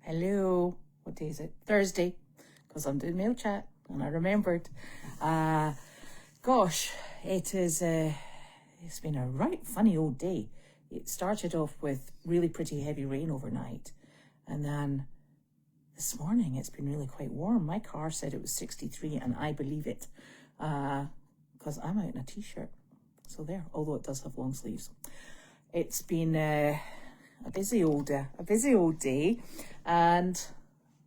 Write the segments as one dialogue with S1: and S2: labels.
S1: Hello. What day is it? Thursday, because I'm doing mail chat and I remembered. Gosh, it is. It's been a right funny old day. It started off with really pretty heavy rain overnight, and then this morning it's been really quite warm. My car said it was 63, and I believe it, because I'm out in a t-shirt. So there, although it does have long sleeves. It's been a busy old day, and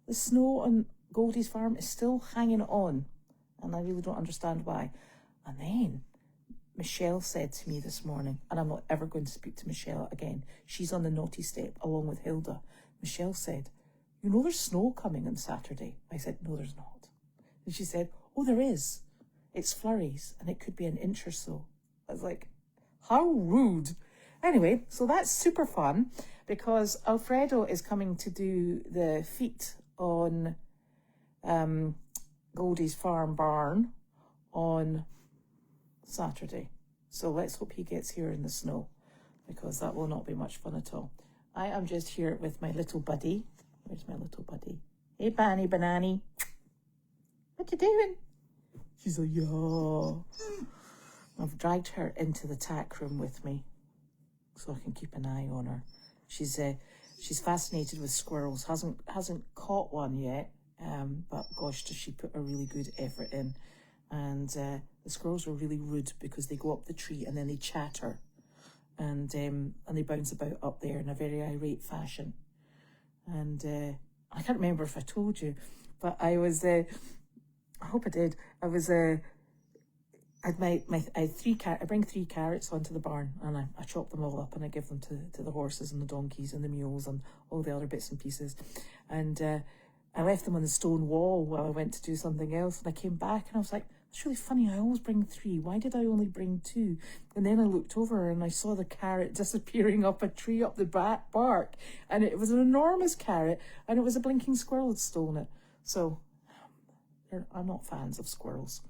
S1: the snow on Goldie's farm is still hanging on, and I really don't understand why. And then Michelle said to me this morning, and I'm not ever going to speak to Michelle again. She's on the naughty step along with Hilda. Michelle said, "You know there's snow coming on Saturday." I said, "No, there's not." And she said, "Oh, there is. It's flurries, and it could be an inch or so." I was like, how rude. Anyway, so that's super fun because Alfredo is coming to do the feet on Goldie's farm barn on Saturday. So let's hope he gets here in the snow, because that will not be much fun at all. I am just here with my little buddy. Where's my little buddy? Hey, Banny Banani. What you doing? She's like, yeah. I've dragged her into the tack room with me so I can keep an eye on her. She's fascinated with squirrels. Hasn't caught one yet, but gosh, does she put a really good effort in. And the squirrels are really rude because they go up the tree and then they chatter, and they bounce about up there in a very irate fashion. And I can't remember if I told you, but I was I hope I did. I was I bring 3 carrots onto the barn, and I chop them all up and I give them to the horses and the donkeys and the mules and all the other bits and pieces. And I left them on the stone wall while I went to do something else, and I came back and I was like, it's really funny, I always bring 3. Why did I only bring 2? And then I looked over and I saw the carrot disappearing up a tree up the back bark, and it was an enormous carrot, and it was a blinking squirrel had stolen it. So I'm not fans of squirrels.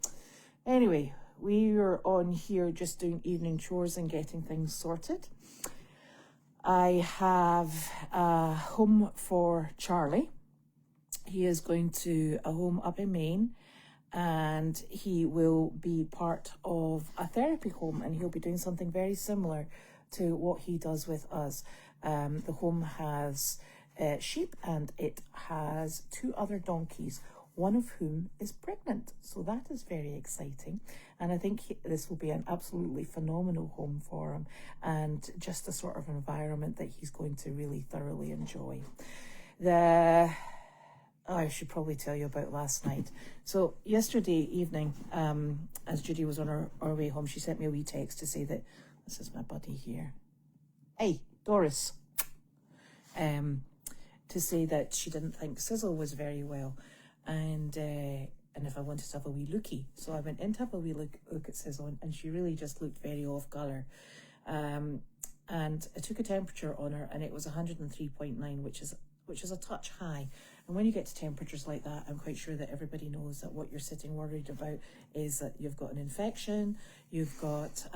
S1: Anyway, we are on here just doing evening chores and getting things sorted. I have a home for Charlie. He is going to a home up in Maine, and he will be part of a therapy home, and he'll be doing something very similar to what he does with us. The home has sheep, and it has 2 other donkeys, one of whom is pregnant. So that is very exciting. And I think this will be an absolutely phenomenal home for him, and just the sort of environment that he's going to really thoroughly enjoy. I should probably tell you about last night. So yesterday evening, as Judy was on our way home, she sent me a wee text to say that, this is my buddy here. Hey, Doris. To say that she didn't think Sizzle was very well. And if I wanted to have a wee lookie. So I went in to have a wee look at Sizzle, and she really just looked very off colour. And I took a temperature on her, and it was 103.9, which is a touch high. And when you get to temperatures like that, I'm quite sure that everybody knows that what you're sitting worried about is that you've got an infection, you've got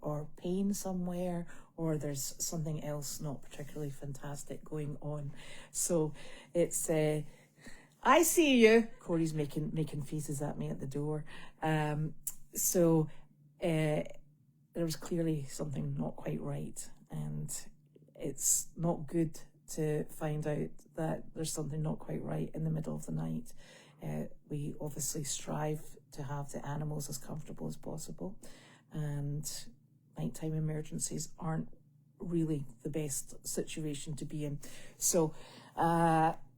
S1: or pain somewhere, or there's something else not particularly fantastic going on. So it's I see you. Corey's making faces at me at the door. So there was clearly something not quite right, and it's not good to find out that there's something not quite right in the middle of the night. We obviously strive to have the animals as comfortable as possible, and nighttime emergencies aren't really the best situation to be in. So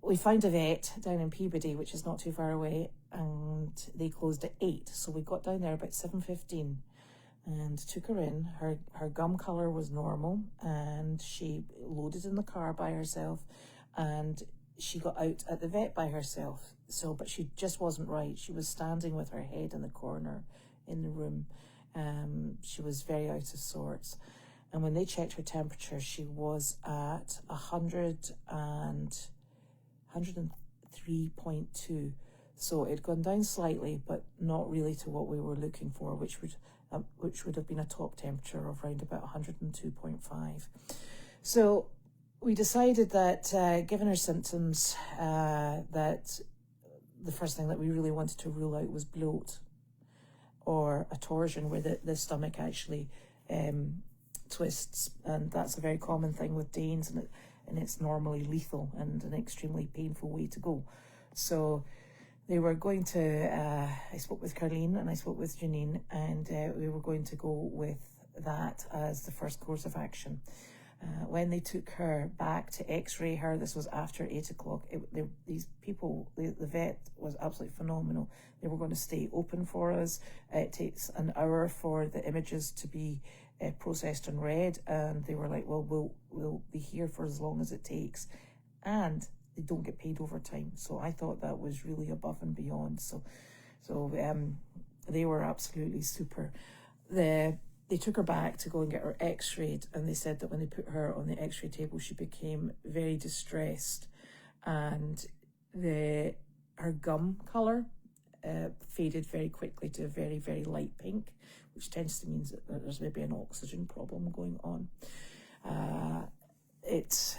S1: we found a vet down in Peabody, which is not too far away, and they closed at 8. So we got down there about 7:15 and took her in. Her gum colour was normal, and she loaded in the car by herself, and she got out at the vet by herself. So, but she just wasn't right. She was standing with her head in the corner in the room. She was very out of sorts. And when they checked her temperature, she was at 103.2. So it'd gone down slightly, but not really to what we were looking for, which would have been a top temperature of around about 102.5. So we decided that given her symptoms, that the first thing that we really wanted to rule out was bloat or a torsion where the stomach actually twists, and that's a very common thing with Danes, and it's normally lethal and an extremely painful way to go. So they were going to, I spoke with Carleen and I spoke with Janine, and we were going to go with that as the first course of action. When they took her back to x-ray her, this was after 8 o'clock, these people, the vet was absolutely phenomenal. They were going to stay open for us. It takes an hour for the images to be processed and read, and they were like, well, we'll be here for as long as it takes, and they don't get paid overtime. So I thought that was really above and beyond. So they were absolutely super. They took her back to go and get her x-rayed, and they said that when they put her on the x-ray table, she became very distressed, and her gum colour faded very quickly to a very, very light pink, which tends to mean that there's maybe an oxygen problem going on. It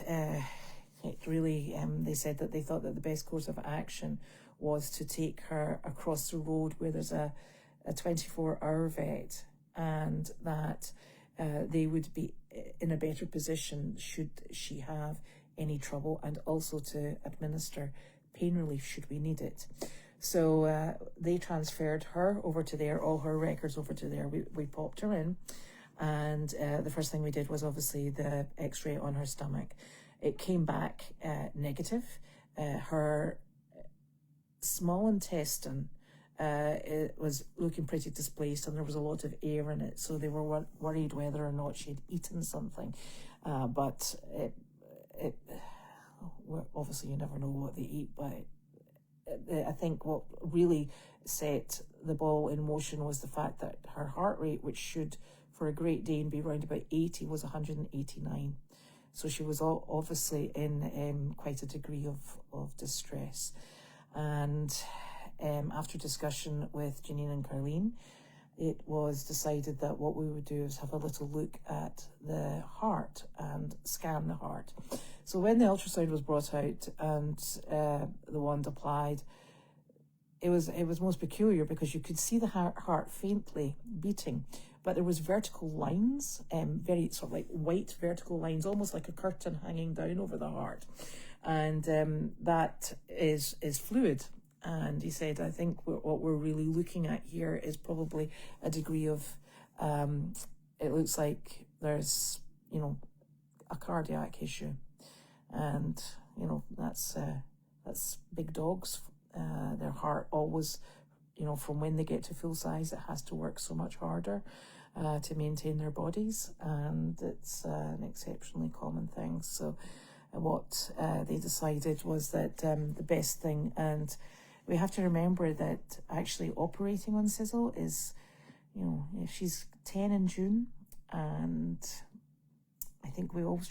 S1: really, they said that they thought that the best course of action was to take her across the road where there's a 24-hour vet, and that they would be in a better position should she have any trouble, and also to administer pain relief should we need it. So they transferred her over to there, all her records over to there. We popped her in, and the first thing we did was obviously the x-ray on her stomach. It came back negative. Her small intestine, it was looking pretty displaced, and there was a lot of air in it, so they were worried whether or not she'd eaten something, but obviously you never know what they eat, but I think what really set the ball in motion was the fact that her heart rate, which should for a Great Dane be around about 80, was 189. So she was obviously in quite a degree of distress. And after discussion with Janine and Carleen, it was decided that what we would do is have a little look at the heart and scan the heart. So when the ultrasound was brought out and the wand applied, it was most peculiar because you could see the heart faintly beating, but there was vertical lines, very sort of like white vertical lines, almost like a curtain hanging down over the heart, and that is fluid. And he said, I think what we're really looking at here is probably a degree of, it looks like there's, a cardiac issue. And, that's big dogs. Their heart always, from when they get to full size, it has to work so much harder to maintain their bodies. And it's an exceptionally common thing. So what they decided was that the best thing, and we have to remember that actually operating on Sizzle is, if she's 10 in June, and I think we always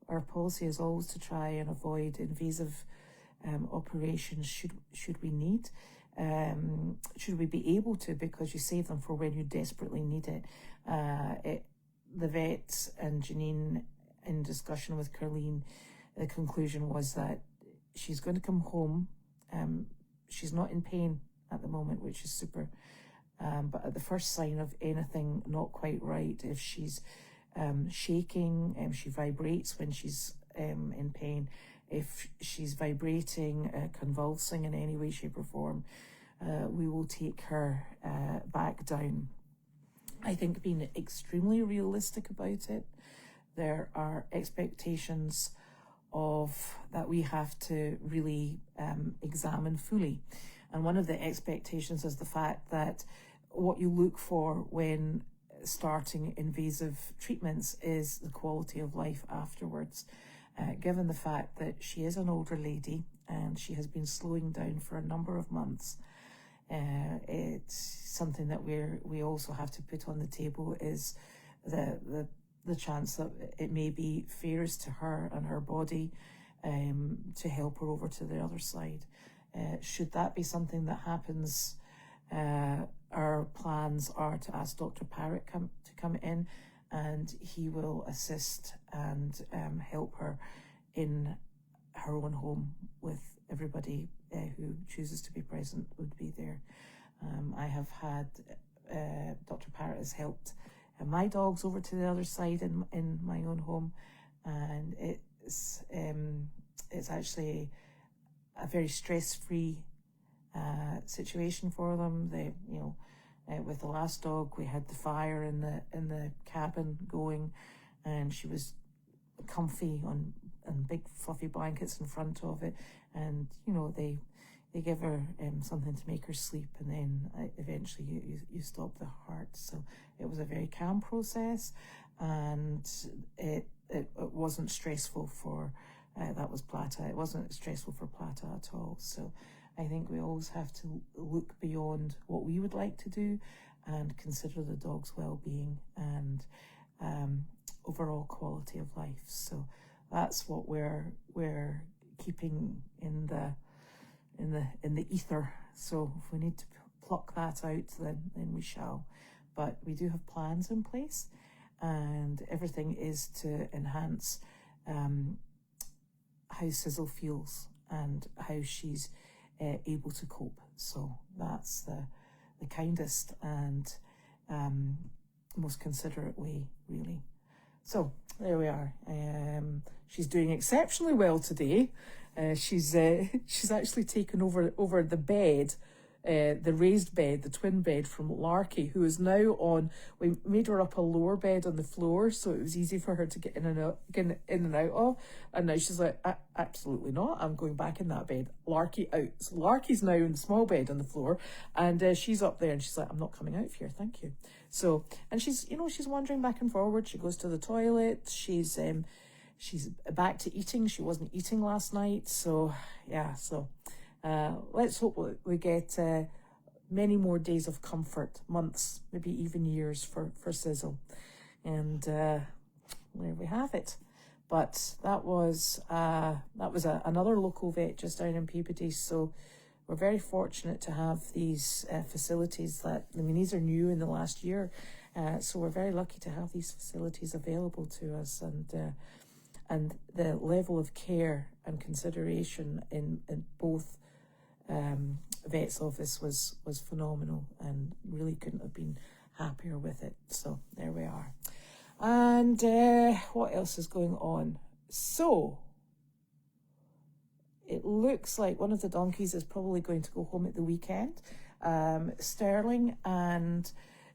S1: our policy is always to try and avoid invasive operations should we need, should we be able to, because you save them for when you desperately need it. The vet and Janine, in discussion with Carleen, the conclusion was that she's going to come home. She's not in pain at the moment, which is super. But at the first sign of anything not quite right, if she's shaking, she vibrates when she's in pain, if she's vibrating, convulsing in any way, shape or form, we will take her back down. I think being extremely realistic about it, there are expectations that we have to really examine fully. And one of the expectations is the fact that what you look for when starting invasive treatments is the quality of life afterwards. Given the fact that she is an older lady and she has been slowing down for a number of months, it's something that we also have to put on the table, is the chance that it may be fairest to her and her body to help her over to the other side. Should that be something that happens, our plans are to ask Dr. Parrott to come in and he will assist and help her in her own home with everybody who chooses to be present would be there. I have had Dr. Parrott has helped my dogs over to the other side in my own home, and it's actually a very stress-free situation for them. They, with the last dog, we had the fire in the cabin going, and she was comfy on big fluffy blankets in front of it, and they give her something to make her sleep, and then eventually you stop the heart. So it was a very calm process, and it wasn't stressful for that was Plata. It wasn't stressful for Plata at all. So I think we always have to look beyond what we would like to do and consider the dog's well-being and overall quality of life. So that's what we're keeping in the ether. So if we need to pluck that out, then we shall. But we do have plans in place, and everything is to enhance how Sizzle feels and how she's able to cope. So that's the kindest and most considerate way, really. So there we are. She's doing exceptionally well today. She's actually taken over the bed, the raised bed, the twin bed from Larky, who is now on. We made her up a lower bed on the floor, so it was easy for her to get in and out of. And now she's like, absolutely not. I'm going back in that bed. Larky out. So Larky's now in the small bed on the floor, and she's up there, and she's like, I'm not coming out of here, thank you. So, and she's wandering back and forward. She goes to the toilet. She's back to eating. She wasn't eating last night, so yeah. So let's hope we get many more days of comfort, months, maybe even years for Sizzle. And there we have it. But that was another local vet just down in Peabody. So we're very fortunate to have these facilities these are new in the last year. So we're very lucky to have these facilities available to us, and the level of care and consideration in both vet's office was phenomenal, and really couldn't have been happier with it. So there we are. And what else is going on? So it looks like one of the donkeys is probably going to go home at the weekend. Sterling and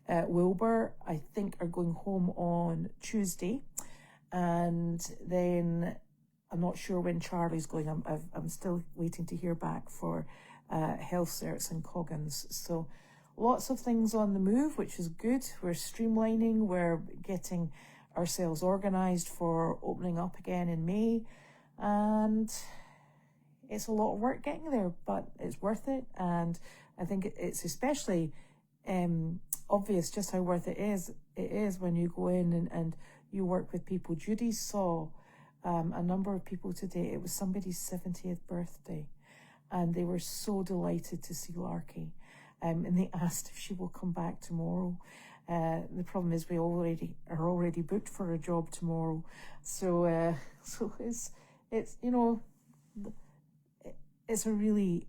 S1: Wilbur, I think, are going home on Tuesday. And then I'm not sure when Charlie's going. I'm still waiting to hear back for health certs and Coggins. So lots of things on the move, which is good. We're streamlining. We're getting ourselves organised for opening up again in May. And it's a lot of work getting there, but it's worth it. And I think it's especially obvious just how worth it is when you go in and you work with people. Judy saw a number of people today. It was somebody's 70th birthday, and they were so delighted to see Larky. And they asked if she will come back tomorrow. The problem is we are already booked for a job tomorrow. So it's a really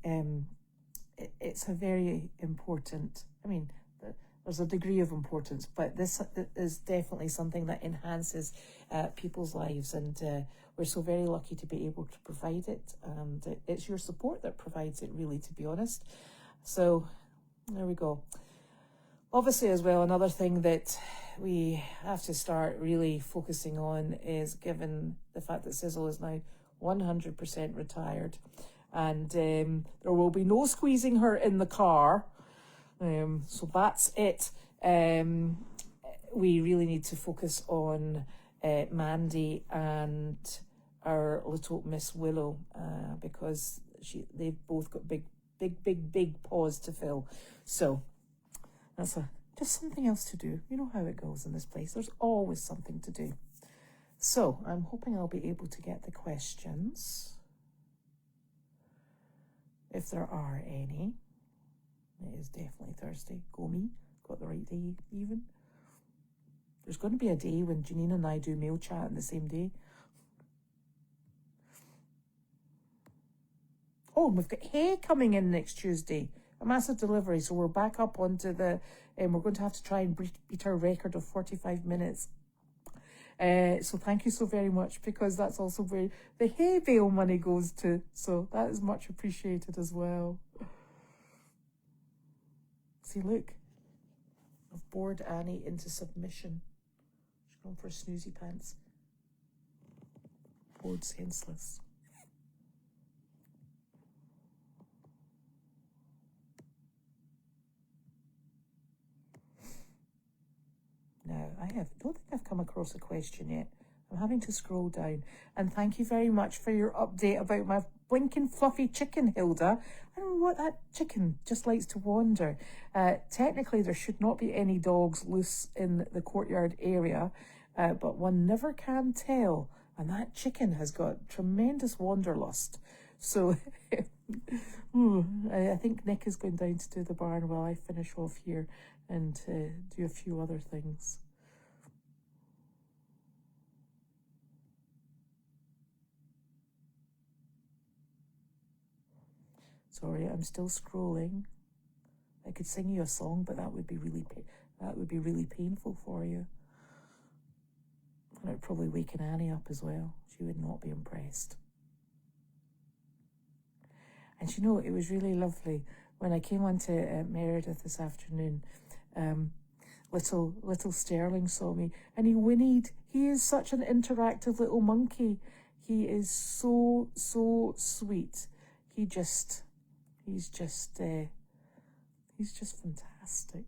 S1: it's a very important. I mean, there's a degree of importance, but this is definitely something that enhances people's lives, and we're so very lucky to be able to provide it. And it's your support that provides it, really, to be honest. So there we go. Obviously, as well, another thing that we have to start really focusing on is, given the fact that Sizzle is now 100% retired, and there will be no squeezing her in the car. So that's it. We really need to focus on Mandy and our little Miss Willow, because they've both got big paws to fill. So that's just something else to do. You know how it goes in this place. There's always something to do. So I'm hoping I'll be able to get the questions, if there are any. It is definitely Thursday. Go me. Got the right day even. There's going to be a day when Janine and I do mail chat on the same day. Oh, and we've got hay coming in next Tuesday. A massive delivery. So we're back up onto the... we're going to have to try and beat our record of 45 minutes. So thank you so very much, because that's also where the hay bale money goes to. So that is much appreciated as well. See, look. I've bored Annie into submission. She's gone for snoozy pants. Bored senseless. Now, I don't think I've come across a question yet. I'm having to scroll down. And thank you very much for your update about my blinking fluffy chicken, Hilda. I don't know what that chicken just likes to wander. Technically, there should not be any dogs loose in the courtyard area, but one never can tell. And that chicken has got tremendous wanderlust. So I think Nick is going down to do the barn while I finish off here and do a few other things. Sorry, I'm still scrolling. I could sing you a song, but that would be really painful for you. And it would probably waken Annie up as well. She would not be impressed. And you know, it was really lovely when I came on to Meredith this afternoon. Little Sterling saw me and he whinnied. He is such an interactive little monkey. He is so sweet. He's just fantastic.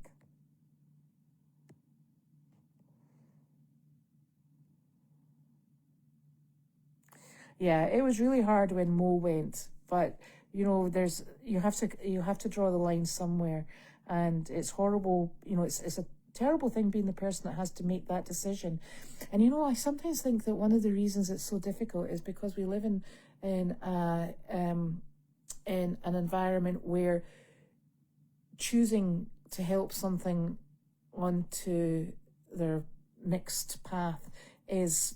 S1: Yeah, it was really hard when Mo went, but you know, you have to draw the line somewhere, and it's horrible. You know, it's a terrible thing being the person that has to make that decision. And you know, I sometimes think that one of the reasons it's so difficult is because we live in an environment where choosing to help something onto their next path is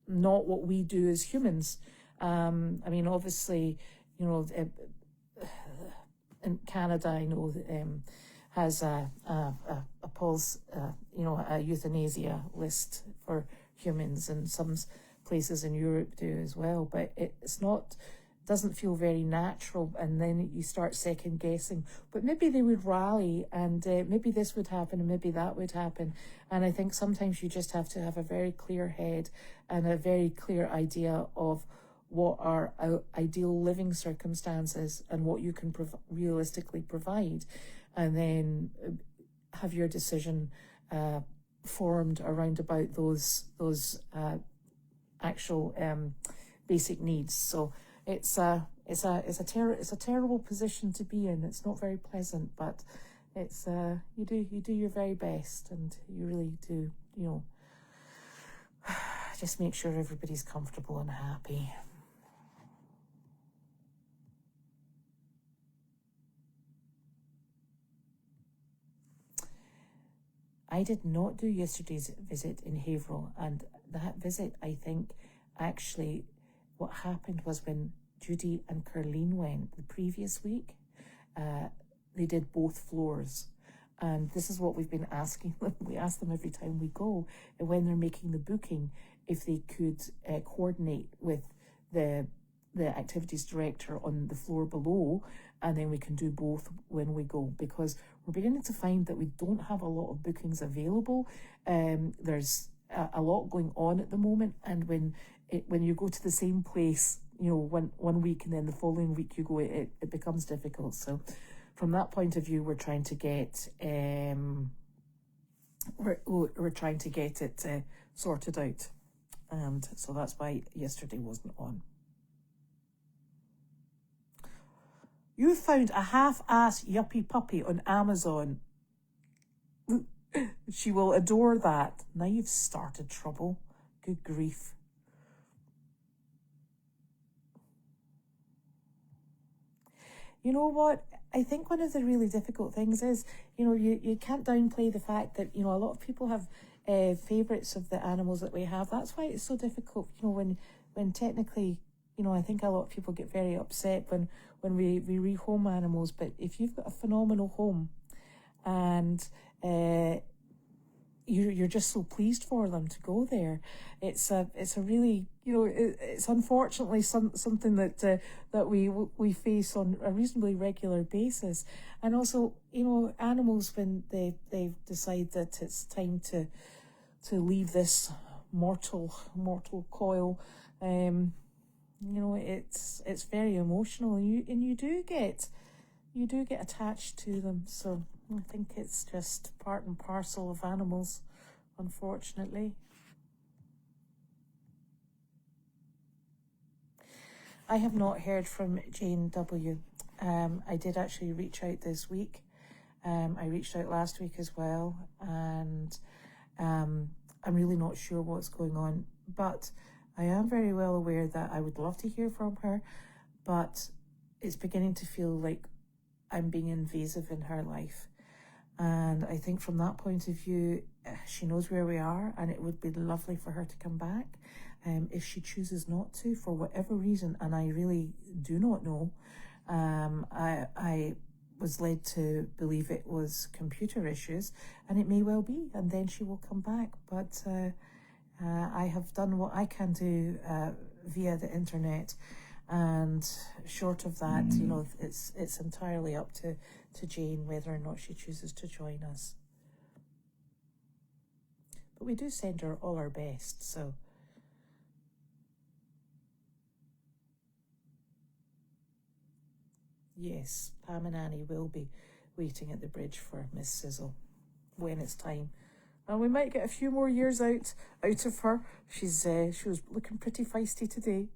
S1: not what we do as humans. I mean, obviously, you know, in Canada, I know has a pulse, you know, a euthanasia list for humans, and some places in Europe do as well. But it's not, doesn't feel very natural, and then you start second guessing. But maybe they would rally, and maybe this would happen, and maybe that would happen. And I think sometimes you just have to have a very clear head and a very clear idea of what are ideal living circumstances and what you can realistically provide, and then have your decision formed around about those actual basic needs. So it's a terrible position to be in. It's not very pleasant, but it's you do your very best, and you really do, you know, just make sure everybody's comfortable and happy. I did not do yesterday's visit in Haverhill, and that visit, I think, actually, what happened was when Judy and Carleen went the previous week, they did both floors. And this is what we've been asking them. We ask them every time we go, when they're making the booking, if they could coordinate with the activities director on the floor below, and then we can do both when we go, because we're beginning to find that we don't have a lot of bookings available. There's a lot going on at the moment, and when you go to the same place, you know, one week and then the following week you go, it becomes difficult. So from that point of view, we're trying to get we're trying to get it sorted out, and so that's why yesterday wasn't on. You found a half-ass yuppie puppy on Amazon. She will adore that. Now you've started trouble. Good grief. You know what? I think one of the really difficult things is, you know, you can't downplay the fact that, you know, a lot of people have favourites of the animals that we have. That's why it's so difficult, you know, when technically, you know, I think a lot of people get very upset when we rehome animals. But if you've got a phenomenal home and you're just so pleased for them to go there, it's a really, you know, it's unfortunately something that we face on a reasonably regular basis. And also, you know, animals, when they decide that it's time to leave this mortal coil, you know, it's very emotional, and you do get attached to them. So I think it's just part and parcel of animals, unfortunately. I have not heard from Jane W. I did actually reach out this week. I reached out last week as well, and I'm really not sure what's going on, but I am very well aware that I would love to hear from her, but it's beginning to feel like I'm being invasive in her life. And I think from that point of view, she knows where we are, and it would be lovely for her to come back. If she chooses not to, for whatever reason, and I really do not know, I was led to believe it was computer issues, and it may well be, and then she will come back. But I have done what I can do via the internet, and short of that, you know, it's entirely up to Jane whether or not she chooses to join us. But we do send her all our best, so. Yes, Pam and Annie will be waiting at the bridge for Miss Sizzle when it's time. And we might get a few more years out of her. She was looking pretty feisty today.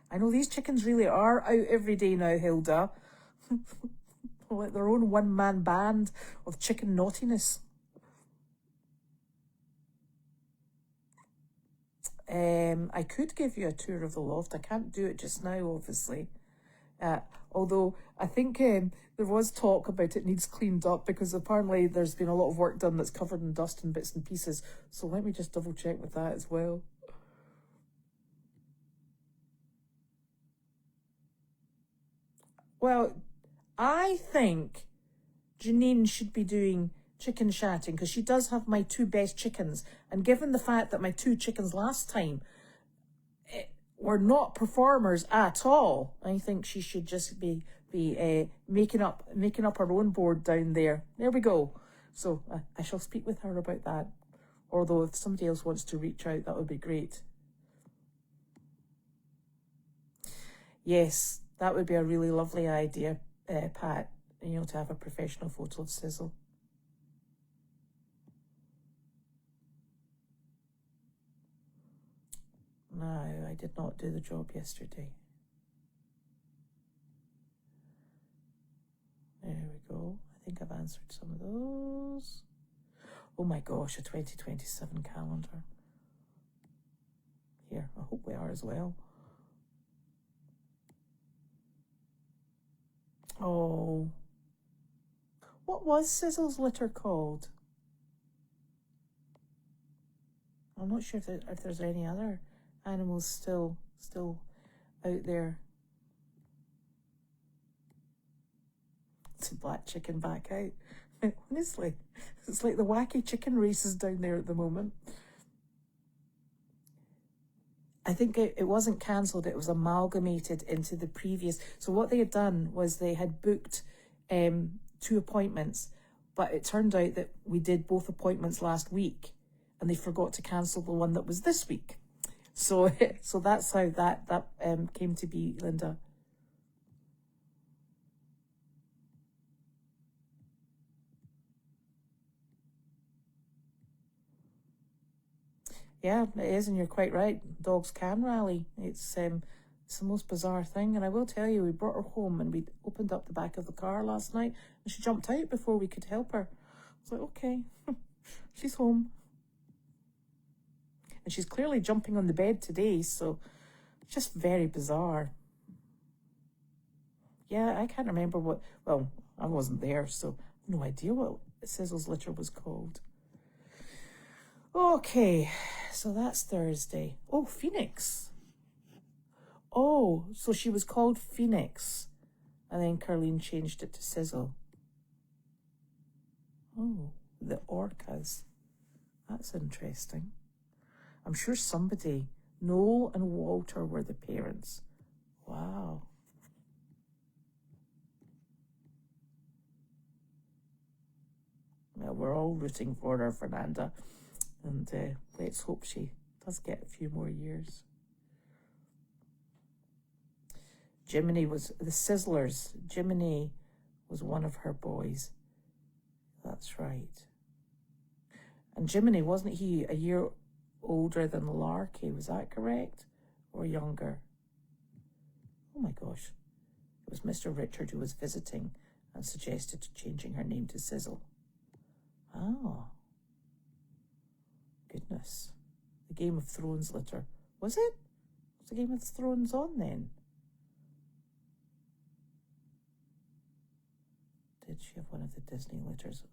S1: I know these chickens really are out every day now, Hilda. Like their own one-man band of chicken naughtiness. I could give you a tour of the loft. I can't do it just now, obviously. Although I think there was talk about it needs cleaned up, because apparently there's been a lot of work done that's covered in dust and bits and pieces. So let me just double check with that as well. Well, I think Janine should be doing chicken chatting, because she does have my two best chickens. And given the fact that my two chickens last time were not performers at all, I think she should just be making up her own board down there. There we go. So I shall speak with her about that. Although if somebody else wants to reach out, that would be great. Yes, that would be a really lovely idea, Pat, you know, to have a professional photo of Sizzle. No, I did not do the job yesterday. There we go. I think I've answered some of those. Oh my gosh, a 2027 calendar. Here, I hope we are as well. Oh. What was Sizzle's litter called? I'm not sure if there's any other animals still out there. It's a black chicken back out. Honestly, it's like the wacky chicken races down there at the moment. I think it wasn't cancelled, it was amalgamated into the previous. So what they had done was they had booked 2 appointments, but it turned out that we did both appointments last week, and they forgot to cancel the one that was this week. So that's how that came to be, Linda. Yeah, it is, and you're quite right. Dogs can rally. It's the most bizarre thing. And I will tell you, we brought her home and we opened up the back of the car last night, and she jumped out before we could help her. I was like, okay, she's home. And she's clearly jumping on the bed today, so just very bizarre. Yeah, I can't remember well, I wasn't there, so no idea what Sizzle's litter was called. Okay, so that's Thursday. Oh, Phoenix. Oh, so she was called Phoenix. And then Carleen changed it to Sizzle. Oh, the orcas. That's interesting. I'm sure somebody, Noel and Walter were the parents. Wow. Well, we're all rooting for her, Fernanda. And let's hope she does get a few more years. Jiminy was the Sizzlers. Jiminy was one of her boys. That's right. And Jiminy, wasn't he a year older than Larky? Was that correct? Or younger? Oh my gosh. It was Mr. Richard who was visiting and suggested changing her name to Sizzle. Oh. Goodness. The Game of Thrones litter. Was it? Was the Game of Thrones on then? Did she have one of the Disney litters?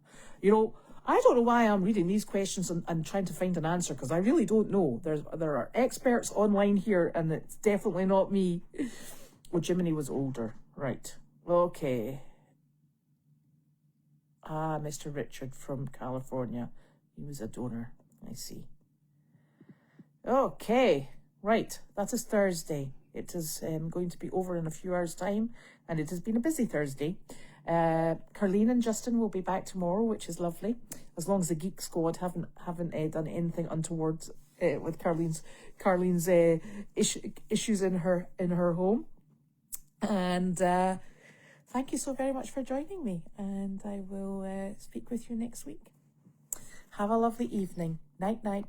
S1: You know, I don't know why I'm reading these questions and trying to find an answer, because I really don't know. There are experts online here, and it's definitely not me. Well, Jiminy was older. Right. Okay. Ah, Mr. Richard from California. He was a donor. I see. Okay. Right. That is Thursday. It is going to be over in a few hours' time, and it has been a busy Thursday. Carleen and Justin will be back tomorrow, which is lovely, as long as the Geek Squad haven't done anything untoward with Carleen's issues in her home. And thank you so very much for joining me, and I will speak with you next week. Have a lovely evening. Night night.